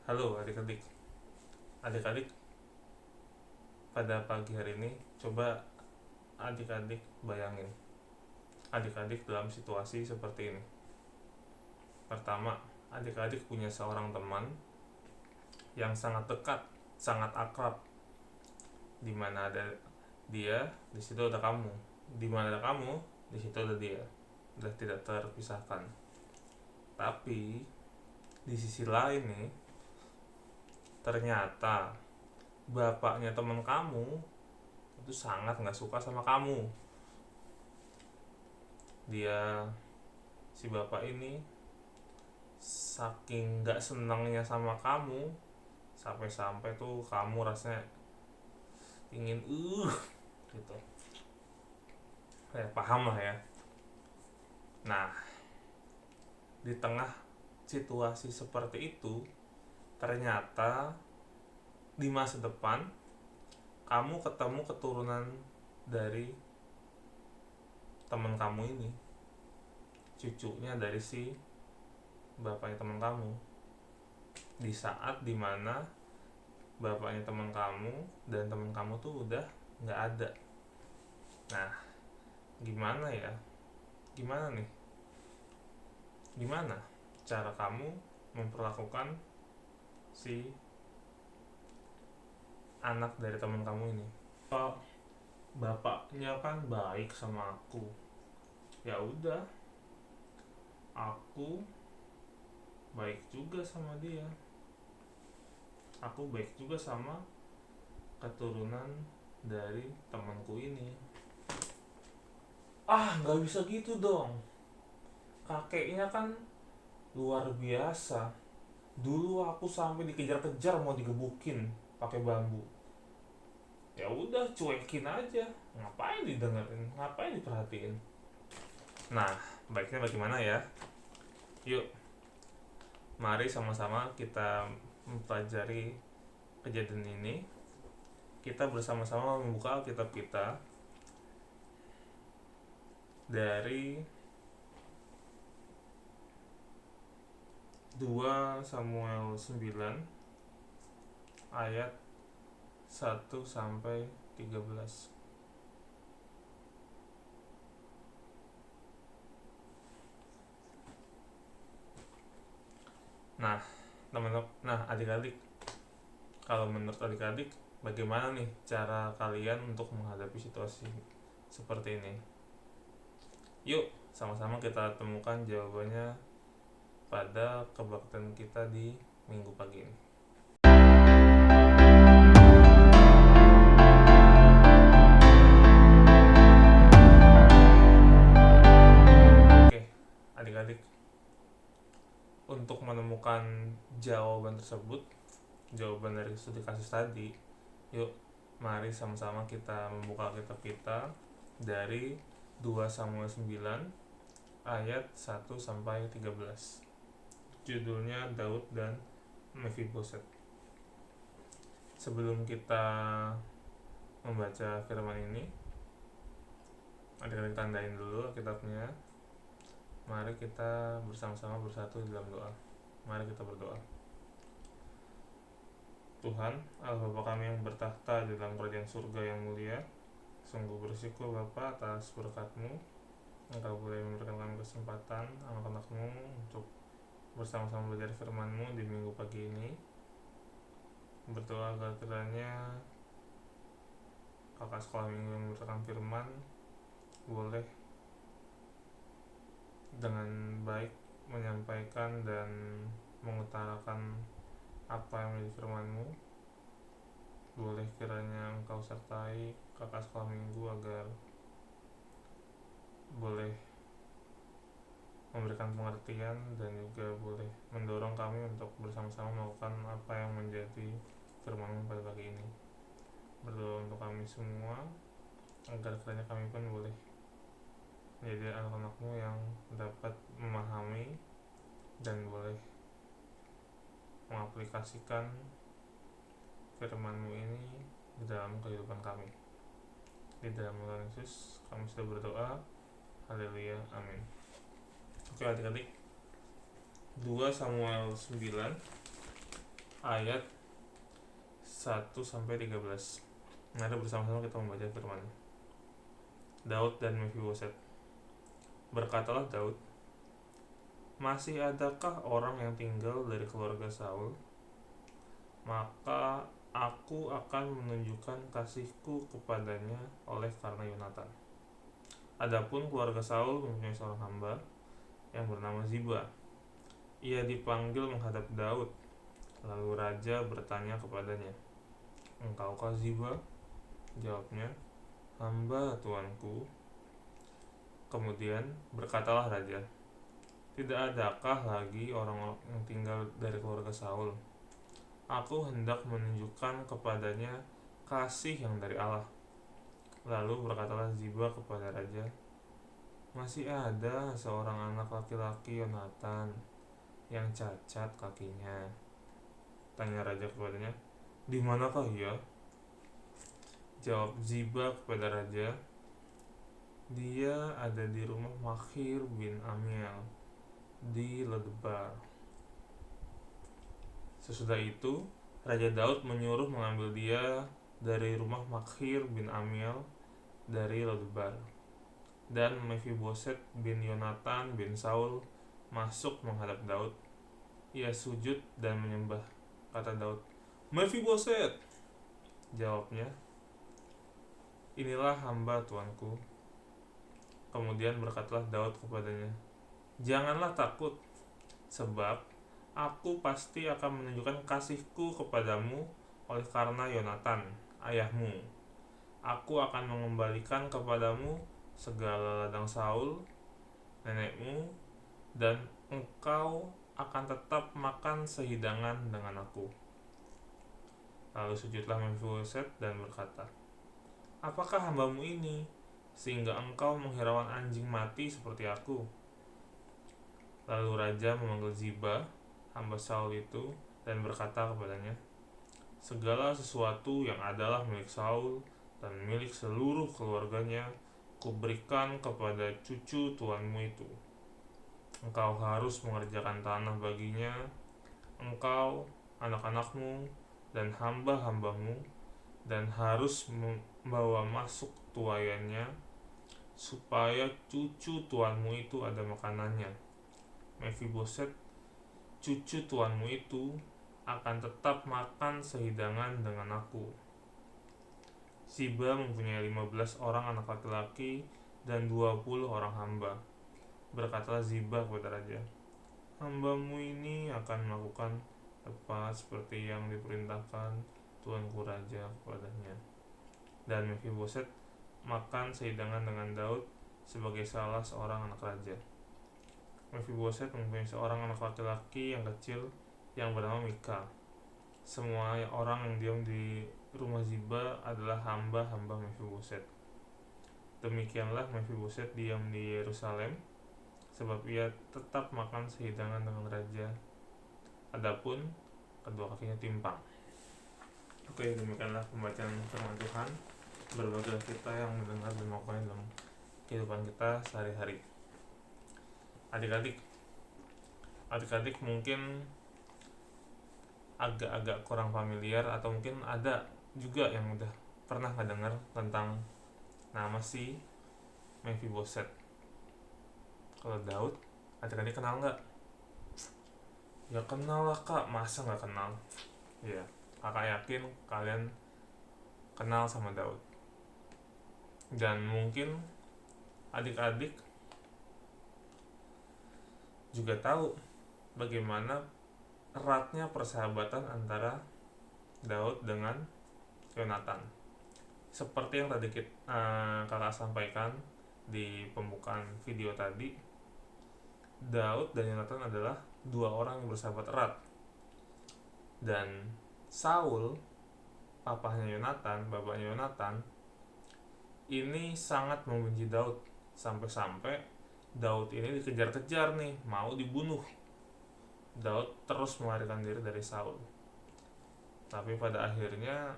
Halo adik-adik. Adik-adik, pada pagi hari ini coba adik-adik bayangin adik-adik dalam situasi seperti ini. Pertama, adik-adik punya seorang teman yang sangat dekat, sangat akrab. Di mana ada dia, di situ ada kamu. Di mana ada kamu, di situ ada dia. Sudah tidak terpisahkan. Tapi di sisi lain nih, ternyata bapaknya teman kamu itu sangat nggak suka sama kamu. Dia, si bapak ini, saking nggak senangnya sama kamu, sampai-sampai tuh kamu rasanya ingin gitu. Paham lah ya. Nah, di tengah situasi seperti itu, ternyata di masa depan kamu ketemu keturunan dari teman kamu ini, cucunya dari si bapaknya teman kamu. Di saat dimana bapaknya teman kamu dan teman kamu tuh udah nggak ada. Nah, gimana ya? Gimana nih? Gimana cara kamu memperlakukan si anak dari teman kamu ini? Kalau bapaknya kan baik sama aku, ya udah, aku baik juga sama dia. Aku baik juga sama keturunan dari temanku ini. Nggak bisa gitu dong. Kakeknya kan luar biasa. Dulu aku sampai dikejar-kejar mau digebukin pakai bambu. Ya udah, cuekin aja. Ngapain didengerin? Ngapain diperhatiin? Nah, baiknya bagaimana ya? Yuk, mari sama-sama kita mempelajari kejadian ini. Kita bersama-sama membuka Alkitab kita dari 2 Samuel 9 ayat 1 sampai 13. Nah, adik-adik, kalau menurut adik-adik, bagaimana nih cara kalian untuk menghadapi situasi seperti ini? Yuk, sama-sama kita temukan jawabannya pada kebaktian kita di minggu pagi ini. Oke, adik-adik, untuk menemukan jawaban tersebut, jawaban dari studi kasus tadi, yuk mari sama-sama kita membuka kitab kita dari 2 Samuel 9 ayat 1 sampai 13. Judulnya Daud dan Mephiboset. Sebelum kita membaca firman ini, adik-adik tandain dulu kitabnya. Mari kita bersama-sama bersatu dalam doa. Mari kita berdoa. Tuhan, Allah Bapa kami yang bertahta di dalam kerajaan surga yang mulia, sungguh bersyukur Bapa atas berkat-Mu. Engkau boleh memberikan kami kesempatan, anak-anak-Mu, untuk bersama-sama belajar firman-Mu di minggu pagi ini. Berdoa agar kiranya kakak sekolah minggu yang memberikan firman boleh dengan baik menyampaikan dan mengutarakan apa yang menjadi firman-Mu. Boleh kiranya Engkau sertai kakak sekolah minggu agar boleh memberikan pengertian dan juga boleh mendorong kami untuk bersama-sama melakukan apa yang menjadi firman-Mu pada pagi ini. Berdoa untuk kami semua agar kiranya kami pun boleh menjadi anak-anak-Mu yang dapat memahami dan boleh mengaplikasikan firman-Mu ini di dalam kehidupan kami. Di dalam nama Yesus kami sudah berdoa. Haleluya, amin. Oke adik-adik, 2 Samuel 9 ayat 1-13. Mari bersama-sama kita membaca firman. Daud dan Mephiboset. Berkatalah Daud, masih adakah orang yang tinggal dari keluarga Saul? Maka aku akan menunjukkan kasihku kepadanya oleh karena Yonatan. Adapun keluarga Saul mempunyai seorang hamba yang bernama Ziba. Ia dipanggil menghadap Daud. Lalu raja bertanya kepadanya, engkaukah Ziba? Jawabnya, hamba tuanku. Kemudian berkatalah raja, tidak adakah lagi orang yang tinggal dari keluarga Saul? Aku hendak menunjukkan kepadanya kasih yang dari Allah. Lalu berkatalah Ziba kepada raja, masih ada seorang anak laki-laki Yonatan yang cacat kakinya. Tanya raja kepadanya, di manakah ia? Jawab Ziba kepada raja, dia ada di rumah Makhir bin Amiel di Lodebar. Sesudah itu, Raja Daud menyuruh mengambil dia dari rumah Makhir bin Amiel dari Lodebar. Dan Mephiboset bin Yonatan bin Saul masuk menghadap Daud. Ia sujud dan menyembah. Kata Daud, Mephiboset! Jawabnya, inilah hamba tuanku. Kemudian berkatalah Daud kepadanya, janganlah takut, sebab aku pasti akan menunjukkan kasihku kepadamu oleh karena Yonatan, ayahmu. Aku akan mengembalikan kepadamu segala ladang Saul, nenekmu, dan engkau akan tetap makan sehidangan dengan aku. Lalu sujudlah Mephiboset dan berkata, apakah hambamu ini, sehingga engkau menghiraukan anjing mati seperti aku? Lalu raja memanggil Ziba, hamba Saul itu, dan berkata kepadanya, segala sesuatu yang adalah milik Saul dan milik seluruh keluarganya, kuberikan kepada cucu tuanmu itu. Engkau harus mengerjakan tanah baginya, engkau, anak-anakmu, dan hamba-hambamu, dan harus membawa masuk tuayannya, supaya cucu tuanmu itu ada makanannya. Mephiboset, cucu tuanmu itu, akan tetap makan sehidangan dengan aku. Ziba mempunyai 15 orang anak laki-laki dan 20 orang hamba. Berkatalah Ziba kepada raja, hambamu ini akan melakukan tepat seperti yang diperintahkan tuanku raja kepadanya. Dan Mephiboset makan sehidangan dengan Daud sebagai salah seorang anak raja. Mephiboset mempunyai seorang anak laki-laki yang kecil yang bernama Mika. Semua orang yang diam di rumah Ziba adalah hamba-hamba Mephiboset. Demikianlah Mephiboset diam di Yerusalem, sebab ia tetap makan sehidangan dengan raja. Adapun kedua kakinya timpang. Oke, demikianlah pembacaan firman Tuhan. Berbagai kita yang mendengar dan melakukannya dalam kehidupan kita sehari-hari. Adik-adik mungkin agak-agak kurang familiar, atau mungkin ada juga yang udah pernah ngedengar tentang nama si Mephiboset. Kalau Daud, adik-adik kenal nggak? Ya kenal lah kak, masa nggak kenal? Ya, kakak yakin kalian kenal sama Daud. Dan mungkin adik-adik juga tahu bagaimana eratnya persahabatan antara Daud dengan Yonatan. Seperti yang tadi kakak sampaikan di pembukaan video tadi, Daud dan Yonatan adalah dua orang yang bersahabat erat. Dan Saul, bapaknya Yonatan, ini sangat membenci Daud, sampai Daud ini dikejar-kejar nih, mau dibunuh. Daud terus melarikan diri dari Saul. Tapi pada akhirnya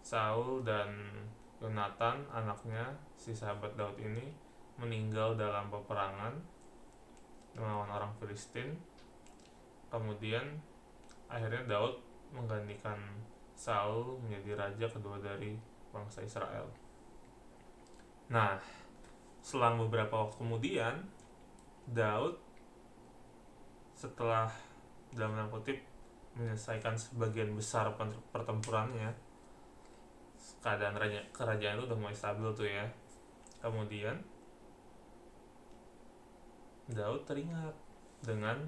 Saul dan Yonatan, anaknya si sahabat Daud ini, meninggal dalam peperangan melawan orang Filistin. Kemudian akhirnya Daud menggantikan Saul menjadi raja kedua dari bangsa Israel. Nah, selang beberapa waktu kemudian, Daud setelah dalam tanda kutip menyelesaikan sebagian besar pertempurannya, keadaan kerajaan itu udah mulai stabil tuh ya. Kemudian Daud teringat dengan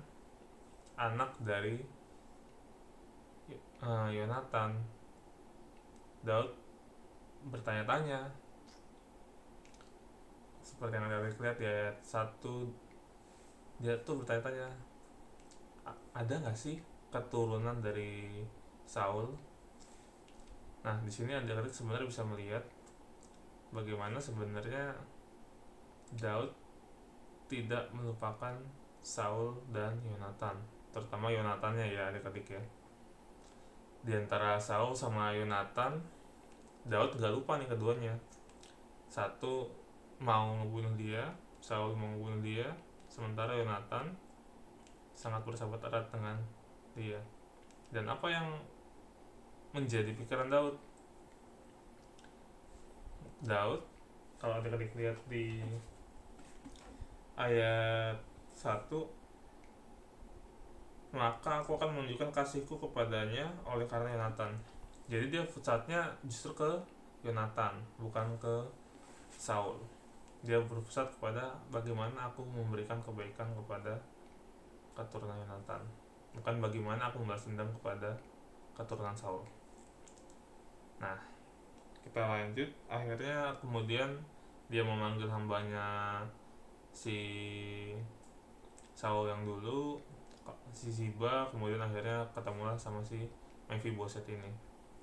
anak dari Yonatan. Daud bertanya-tanya, seperti yang kita lihat di ayat 1, dia tuh bertanya-tanya, ada nggak sih keturunan dari Saul? Nah, di sini adik-adik sebenarnya bisa melihat bagaimana sebenarnya Daud tidak melupakan Saul dan Yonatan, terutama Yonatannya ya adik-adik ya. Di antara Saul sama Yonatan, Daud gak lupa nih keduanya. Satu mau ngebunuh dia, Saul mau ngebunuh dia, sementara Yonatan sangat bersahabat erat dengan dia. Dan apa yang menjadi pikiran Daud? Daud, kalau adik-adik lihat di ayat 1, maka aku akan menunjukkan kasihku kepadanya oleh karena Yonatan. Jadi dia pusatnya justru ke Yonatan, bukan ke Saul. Dia berpusat kepada bagaimana aku memberikan kebaikan kepada keturunan Yonatan, bukan bagaimana aku membalas dendam kepada keturunan Saul. Nah, kita lanjut. Akhirnya kemudian dia memanggil hambanya si Saul yang dulu, si Ziba. Kemudian akhirnya ketemulah sama si Mephiboset ini.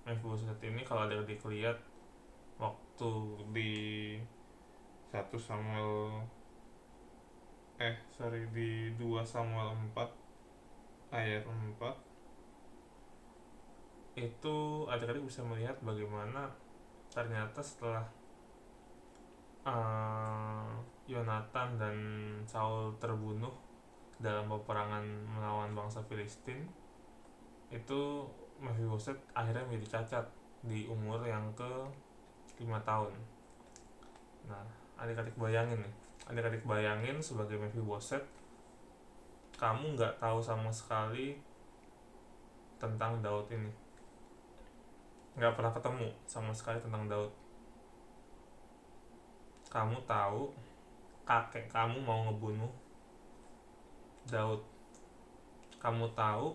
Mephiboset ini kalau adik-adik lihat waktu di 1 Samuel di 2 Samuel 4 ayat 4, itu adik-adik bisa melihat bagaimana ternyata setelah Yonatan dan Saul terbunuh dalam peperangan melawan bangsa Filistin, itu Mephiboset akhirnya menjadi cacat di umur yang ke 5 tahun. Nah, adik-adik bayangin sebagai Mephiboset, kamu nggak tahu sama sekali tentang Daud ini, nggak pernah ketemu sama sekali tentang Daud. Kamu tahu kakek kamu mau ngebunuh Daud. Kamu tahu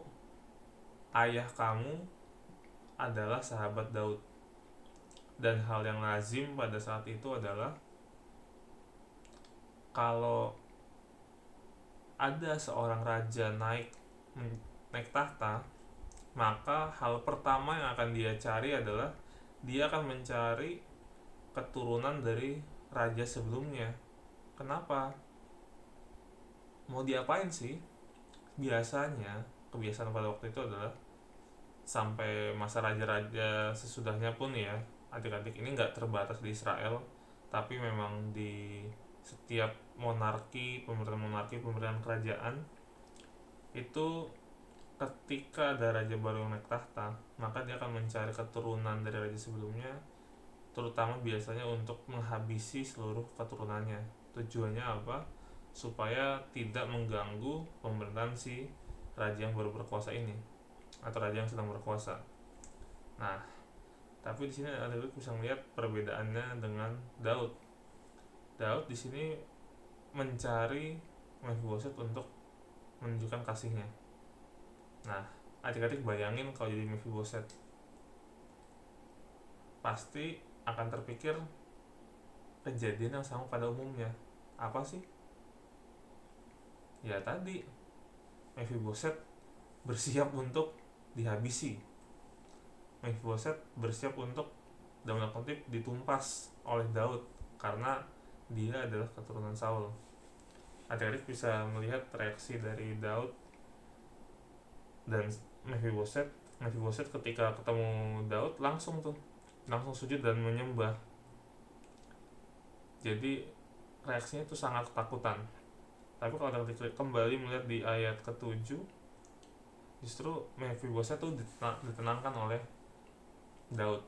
ayah kamu adalah sahabat Daud. Dan hal yang lazim pada saat itu adalah kalau ada seorang raja naik tahta, maka hal pertama yang akan dia cari adalah dia akan mencari keturunan dari raja sebelumnya. Kenapa? Mau diapain sih? Biasanya, kebiasaan pada waktu itu adalah sampai masa raja-raja sesudahnya pun ya, adik-adik, ini nggak terbatas di Israel, tapi memang di setiap pemerintahan kerajaan itu, ketika ada raja baru yang naik tahta, maka dia akan mencari keturunan dari raja sebelumnya, terutama biasanya untuk menghabisi seluruh keturunannya. Tujuannya apa? Supaya tidak mengganggu pemerintahan si raja yang baru berkuasa ini atau raja yang sedang berkuasa. Nah, tapi di sini ada bisa melihat perbedaannya dengan Daud. Daud di sini mencari Mephiboset untuk menunjukkan kasihnya. Nah, adik-adik bayangin kalau jadi Mephiboset, pasti akan terpikir kejadian yang sama pada umumnya. Apa sih? Ya tadi, Mephiboset bersiap untuk dihabisi. Mephiboset bersiap untuk dalam tanda kutip ditumpas oleh Daud karena dia adalah keturunan Saul. Adik-adik bisa melihat reaksi dari Daud dan Mephiboset. Mephiboset ketika ketemu Daud langsung sujud dan menyembah. Jadi reaksinya itu sangat ketakutan. Tapi kalau kita kembali melihat di ayat ke-7, Justru Mephibosheth tuh ditenangkan oleh Daud.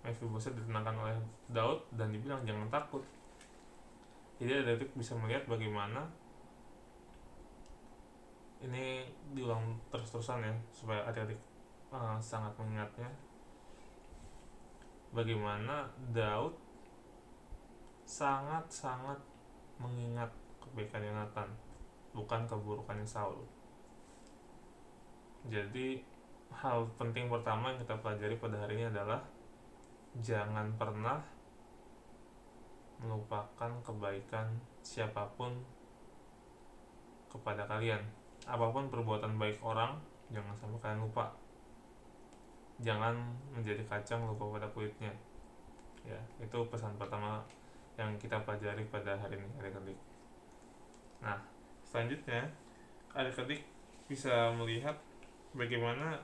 Mephibosheth ditenangkan oleh Daud dan dibilang jangan takut. Jadi Adik-adik bisa melihat bagaimana ini diulang terus-terusan ya, supaya adik-adik sangat mengingatnya bagaimana Daud sangat-sangat mengingat kebaikan Yonatan, bukan keburukannya Saul. Jadi hal penting pertama yang kita pelajari pada hari ini adalah jangan pernah melupakan kebaikan siapapun kepada kalian. Apapun perbuatan baik orang, jangan sampai kalian lupa. Jangan menjadi kacang lupa pada kulitnya. Ya, itu pesan pertama yang kita pelajari pada hari ini, adik-adik. Nah, selanjutnya adik-adik bisa melihat bagaimana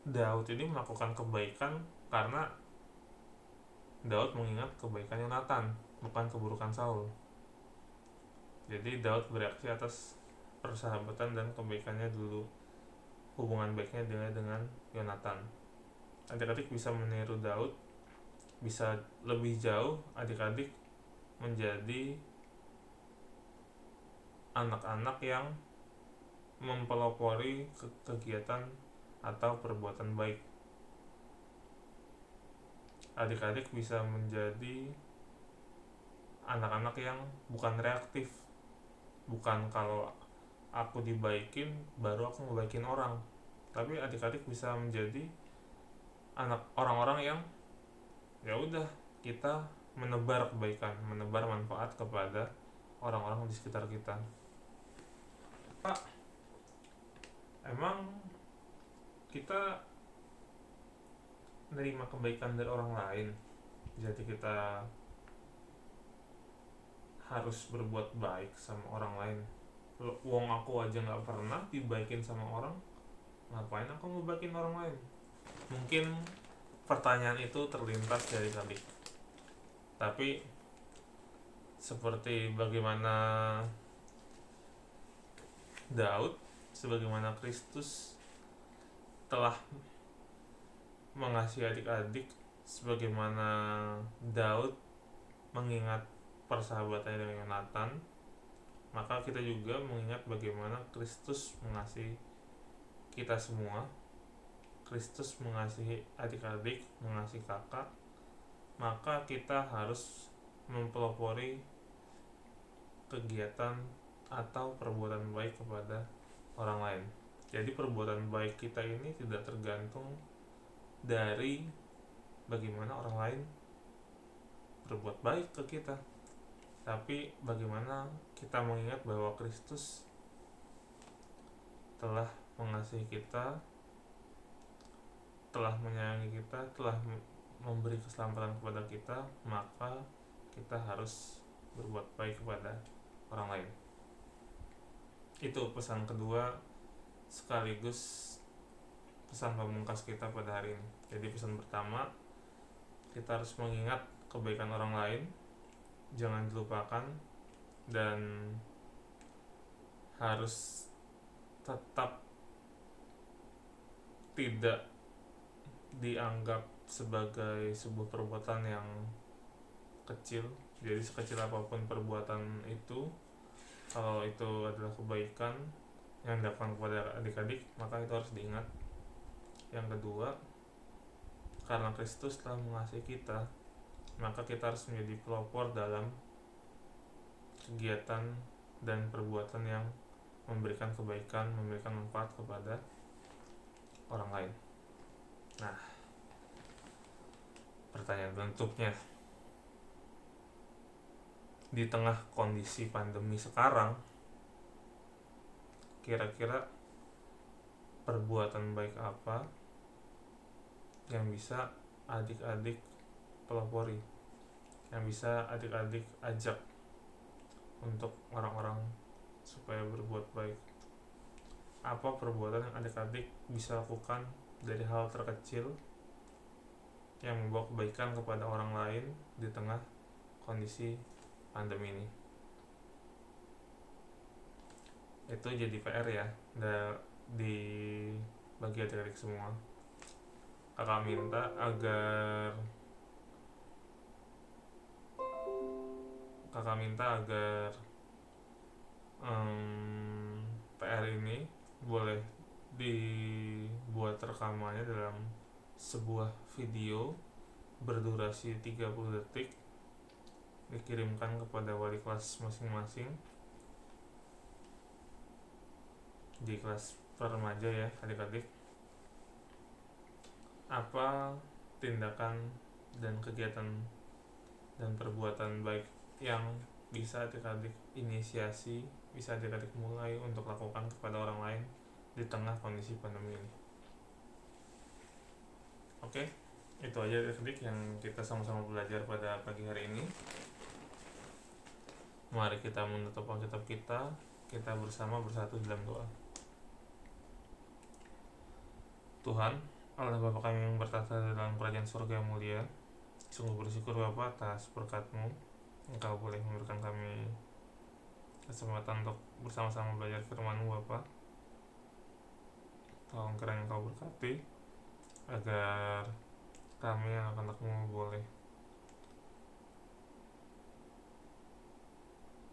Daud ini melakukan kebaikan karena Daud mengingat kebaikan Yonatan, bukan keburukan Saul. Jadi Daud bereaksi atas persahabatan dan kebaikannya dulu, hubungan baiknya dengan Yonatan. Adik-adik bisa meniru Daud, bisa lebih jauh adik-adik menjadi anak-anak yang mempelopori kegiatan atau perbuatan baik. Adik-adik bisa menjadi anak-anak yang bukan reaktif, bukan kalau aku dibaikin baru aku ngebaikin orang, tapi adik-adik bisa menjadi anak orang-orang yang ya udah, kita menebar kebaikan, menebar manfaat kepada orang-orang di sekitar kita. Pak, emang kita menerima kebaikan dari orang lain, jadi kita harus berbuat baik sama orang lain? Wong aku aja nggak pernah dibaikin sama orang, ngapain aku ngebaikin orang lain? Mungkin pertanyaan itu terlintas dari tadi, tapi seperti bagaimana Daud, sebagaimana Kristus telah mengasihi adik-adik, sebagaimana Daud mengingat persahabatannya dengan Yonatan, maka kita juga mengingat bagaimana Kristus mengasihi kita semua. Kristus mengasihi adik-adik, mengasihi kakak, maka kita harus mempelopori kegiatan atau perbuatan baik kepada orang lain. Jadi perbuatan baik kita ini tidak tergantung dari bagaimana orang lain berbuat baik ke kita, tapi bagaimana kita mengingat bahwa Kristus telah mengasihi kita, telah menyayangi kita, telah memberi keselamatan kepada kita, maka kita harus berbuat baik kepada orang lain. Itu pesan kedua sekaligus pesan pamungkas kita pada hari ini. Jadi pesan pertama, kita harus mengingat kebaikan orang lain, jangan dilupakan, dan harus tetap tidak dianggap sebagai sebuah perbuatan yang kecil. Jadi sekecil apapun perbuatan itu, kalau itu adalah kebaikan yang dilakukan kepada adik-adik, maka itu harus diingat. Yang kedua, karena Kristus telah mengasihi kita, maka kita harus menjadi pelopor dalam kegiatan dan perbuatan yang memberikan kebaikan, memberikan manfaat kepada orang lain. Nah, pertanyaan penutupnya, di tengah kondisi pandemi sekarang, kira-kira perbuatan baik apa yang bisa adik-adik pelopori, yang bisa adik-adik ajak untuk orang-orang supaya berbuat baik? Apa perbuatan yang adik-adik bisa lakukan dari hal terkecil yang membawa kebaikan kepada orang lain di tengah kondisi pandemi ini? Itu jadi PR ya di bagi adik-adik semua. Kakak minta agar PR ini boleh dibuat rekamannya dalam sebuah video berdurasi 30 detik, dikirimkan kepada wali kelas masing-masing di kelas remaja ya adik-adik. Apa tindakan dan kegiatan dan perbuatan baik yang bisa adik-adik inisiasi, bisa adik-adik mulai untuk lakukan kepada orang lain di tengah kondisi pandemi ini. Oke, itu aja adik-adik yang kita sama-sama belajar pada pagi hari ini. Mari kita menutup Alkitab kita bersama bersatu dalam doa. Tuhan, Allah Bapa kami yang bertata dalam kerajaan surga yang mulia, sungguh bersyukur Bapa atas berkat-Mu. Engkau boleh memberikan kami kesempatan untuk bersama-sama belajar firman-Mu Bapa. Tolong kiranya Engkau berkati agar kami anak-anak-Mu boleh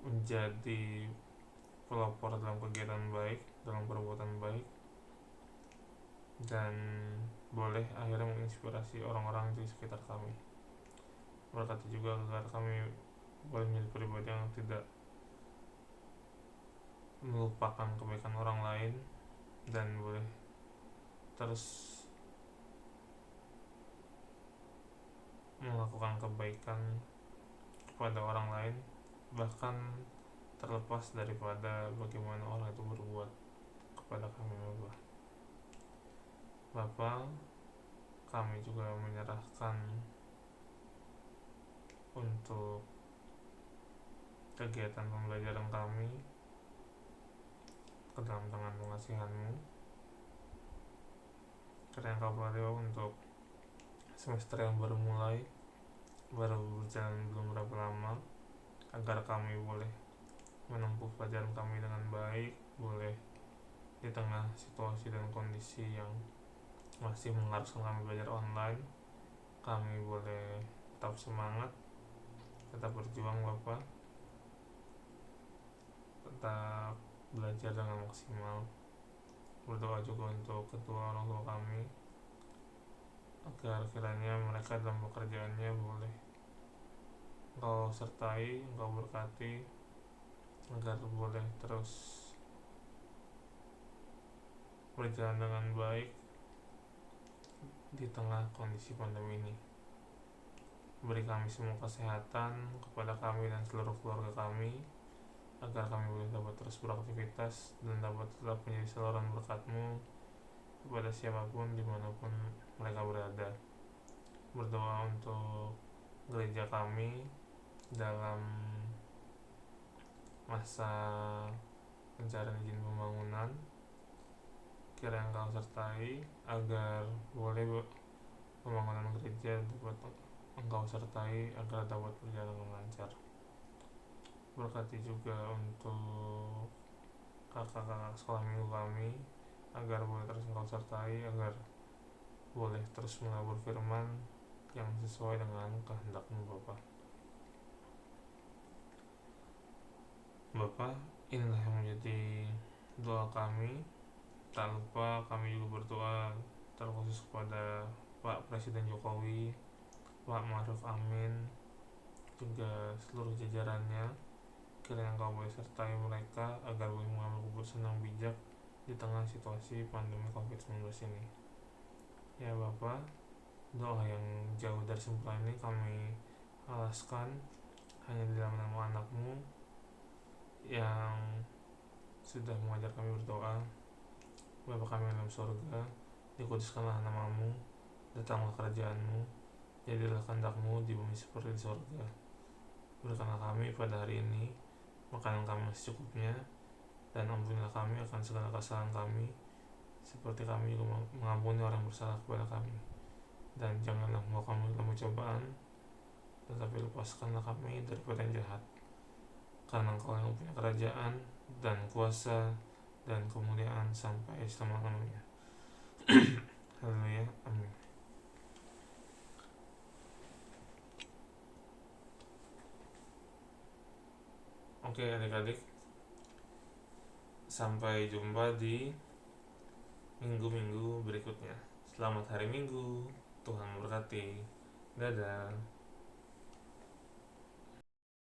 menjadi pelopor dalam kegiatan baik, dalam perbuatan baik, dan boleh akhirnya menginspirasi orang-orang di sekitar kami. Berkati juga agar kami boleh menjadi pribadi yang tidak melupakan kebaikan orang lain dan boleh terus melakukan kebaikan kepada orang lain, bahkan terlepas daripada bagaimana orang itu berbuat kepada kami Bapa. Kami juga menyerahkan untuk kegiatan pembelajaran kami ke dalam tangan pengasihan-Mu. Karena Engkau berkati untuk semester yang baru berjalan belum berapa lama, agar kami boleh menempuh pelajaran kami dengan baik, boleh di tengah situasi dan kondisi yang masih mengharuskan kami belajar online, kami boleh tetap semangat, tetap berjuang Bapak, tetap belajar dengan maksimal. Berdoa juga untuk kedua orang tua kami, agar kiranya mereka dalam pekerjaannya boleh Engkau sertai, Engkau berkati, agar boleh terus berjalan dengan baik di tengah kondisi pandemi ini. Beri kami semua kesehatan kepada kami dan seluruh keluarga kami, agar kami boleh dapat terus beraktivitas dan dapat tetap menjadi saluran berkat-Mu kepada siapapun dimanapun mereka berada. Berdoa untuk gereja kami dalam masa pencarian izin pembangunan, kiranya Engkau sertai agar boleh pembangunan gereja dapat Engkau sertai agar dapat berjalan dengan lancar. Berkati juga untuk kakak-kakak sekolah minggu kami, agar boleh terus Engkau sertai, agar boleh terus melabur firman yang sesuai dengan kehendak-Mu Bapa, inilah yang menjadi doa kami. Tak lupa kami juga berdoa terkhusus kepada Pak Presiden Jokowi, Pak Ma'ruf Amin, juga seluruh jajarannya. Kiranya Engkau boleh sertai mereka agar boleh mengambil keputusan yang bijak di tengah situasi pandemi COVID-19 ini. Ya Bapak, doa yang jauh dari sempurna ini kami alaskan hanya di dalam nama anak-Mu yang sudah mengajar kami berdoa. Bapa kami dalam surga, dikuduskanlah nama-Mu, datanglah kerajaan-Mu, jadilah kehendak-Mu di bumi seperti di surga. Berikanlah kami pada hari ini makanan kami secukupnya, dan ampunilah kami akan segala kesalahan kami, seperti kami juga mengampuni orang yang bersalah kepada kami. Dan janganlah membawa kami dalam cobaan, tetapi lepaskanlah kami daripada yang jahat. Karena Engkau yang punya kerajaan dan kuasa dan kemuliaan sampai selama-lamanya. Oke adik-adik, sampai jumpa di minggu-minggu berikutnya. Selamat hari Minggu, Tuhan memberkati. Dadah.